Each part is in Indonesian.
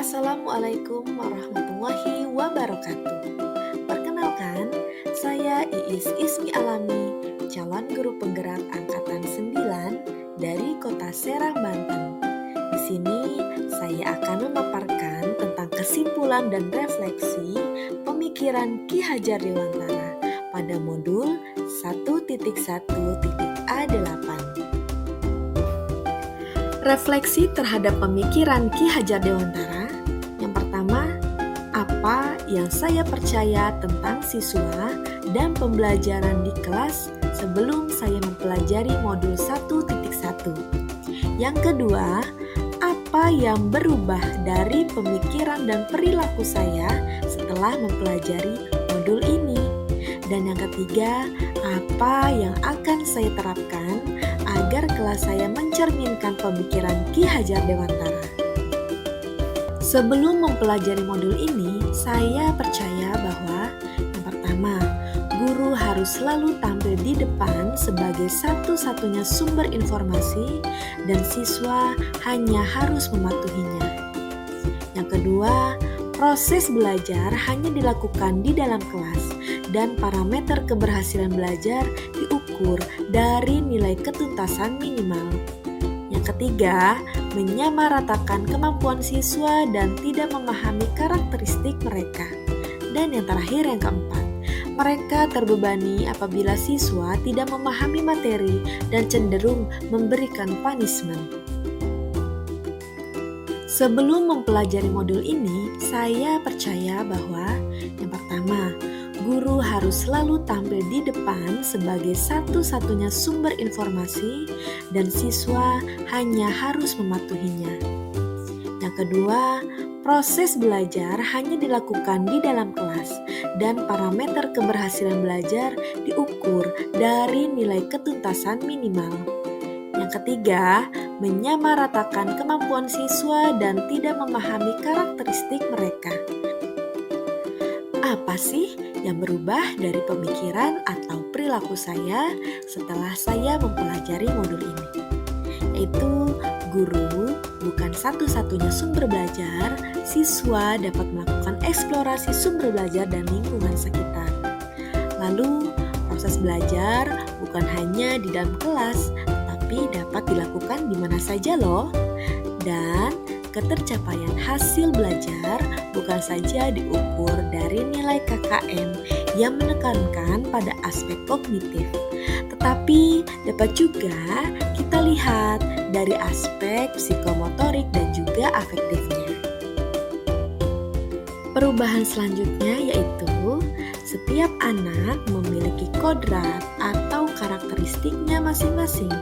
Assalamualaikum warahmatullahi wabarakatuh. Perkenalkan, saya Iis Ismi Alami, calon guru penggerak angkatan 9 dari Kota Serang, Banten. Di sini saya akan memaparkan tentang kesimpulan dan refleksi pemikiran Ki Hajar Dewantara pada modul 1.1.A8. Refleksi terhadap pemikiran Ki Hajar Dewantara. Yang pertama, apa yang saya percaya tentang siswa dan pembelajaran di kelas sebelum saya mempelajari modul 1.1. Yang kedua, apa yang berubah dari pemikiran dan perilaku saya setelah mempelajari modul ini. Dan yang ketiga, apa yang akan saya terapkan agar kelas saya mencerminkan pemikiran Ki Hajar Dewantara. Sebelum mempelajari modul ini, saya percaya bahwa yang pertama, guru harus selalu tampil di depan sebagai satu-satunya sumber informasi dan siswa hanya harus mematuhinya. Yang kedua, proses belajar hanya dilakukan di dalam kelas dan parameter keberhasilan belajar diukur dari nilai ketuntasan minimal. Yang ketiga, menyamaratakan kemampuan siswa dan tidak memahami karakteristik mereka. Dan yang terakhir, yang keempat, mereka terbebani apabila siswa tidak memahami materi dan cenderung memberikan punishment. Sebelum mempelajari modul ini, saya percaya bahwa yang pertama, guru harus selalu tampil di depan sebagai satu-satunya sumber informasi dan siswa hanya harus mematuhinya. Yang kedua, proses belajar hanya dilakukan di dalam kelas dan parameter keberhasilan belajar diukur dari nilai ketuntasan minimal. Yang ketiga, menyamaratakan kemampuan siswa dan tidak memahami karakteristik mereka. Apa sih yang berubah dari pemikiran atau perilaku saya setelah saya mempelajari modul ini? Yaitu guru bukan satu-satunya sumber belajar, siswa dapat melakukan eksplorasi sumber belajar dan lingkungan sekitar. Lalu, proses belajar bukan hanya di dalam kelas, tapi dapat dilakukan di mana saja loh. Dan ketercapaian hasil belajar bukan saja diukur dari nilai KKM yang menekankan pada aspek kognitif, tetapi dapat juga kita lihat dari aspek psikomotorik dan juga afektifnya. Perubahan selanjutnya yaitu setiap anak memiliki kodrat atau karakteristiknya masing-masing.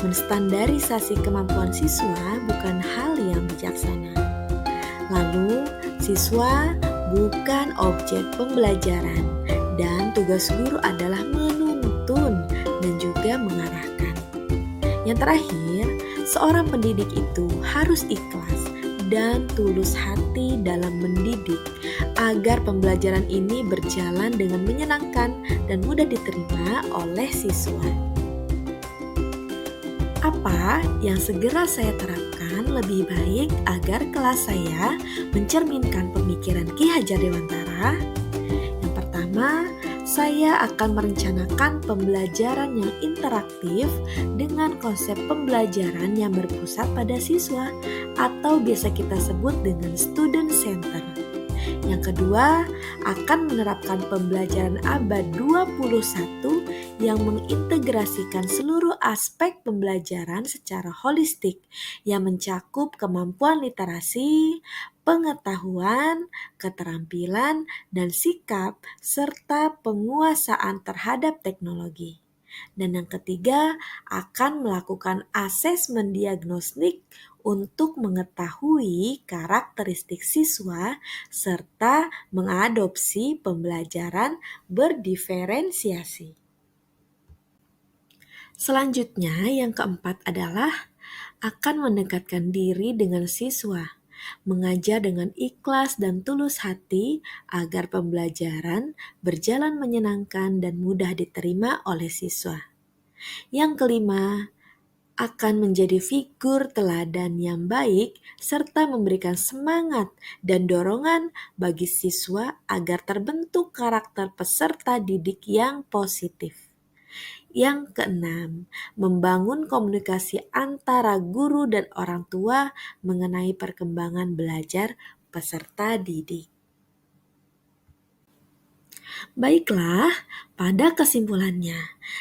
Menstandarisasi kemampuan siswa bukan hal yang bijaksana. Lalu, siswa bukan objek pembelajaran dan tugas guru adalah menuntun dan juga mengarahkan. Yang terakhir, seorang pendidik itu harus ikhlas dan tulus hati dalam mendidik agar pembelajaran ini berjalan dengan menyenangkan dan mudah diterima oleh siswa. Apa yang segera saya terapkan lebih baik agar kelas saya mencerminkan pemikiran Ki Hajar Dewantara? Yang pertama, saya akan merencanakan pembelajaran yang interaktif dengan konsep pembelajaran yang berpusat pada siswa atau biasa kita sebut dengan student center. Yang kedua, akan menerapkan pembelajaran abad 21 yang mengintegrasikan seluruh aspek pembelajaran secara holistik yang mencakup kemampuan literasi, pengetahuan, keterampilan, dan sikap, serta penguasaan terhadap teknologi. Dan yang ketiga, akan melakukan asesmen diagnostik untuk mengetahui karakteristik siswa serta mengadopsi pembelajaran berdiferensiasi. Selanjutnya, yang keempat adalah akan mendekatkan diri dengan siswa, mengajar dengan ikhlas dan tulus hati agar pembelajaran berjalan menyenangkan dan mudah diterima oleh siswa. Yang kelima, akan menjadi figur teladan yang baik serta memberikan semangat dan dorongan bagi siswa agar terbentuk karakter peserta didik yang positif. Yang keenam, membangun komunikasi antara guru dan orang tua mengenai perkembangan belajar peserta didik. Baiklah, pada kesimpulannya,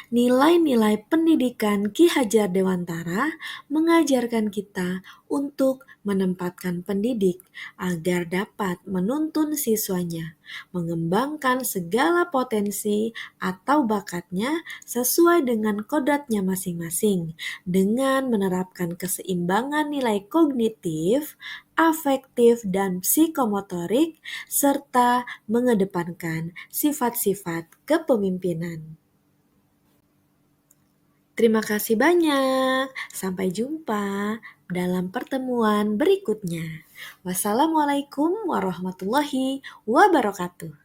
nilai-nilai pendidikan Ki Hajar Dewantara mengajarkan kita untuk menempatkan pendidik agar dapat menuntun siswanya, mengembangkan segala potensi atau bakatnya sesuai dengan kodratnya masing-masing, dengan menerapkan keseimbangan nilai kognitif, afektif, dan psikomotorik, serta mengedepankan sifat-sifat kepemimpinan. Terima kasih banyak. Sampai jumpa dalam pertemuan berikutnya. Wassalamualaikum warahmatullahi wabarakatuh.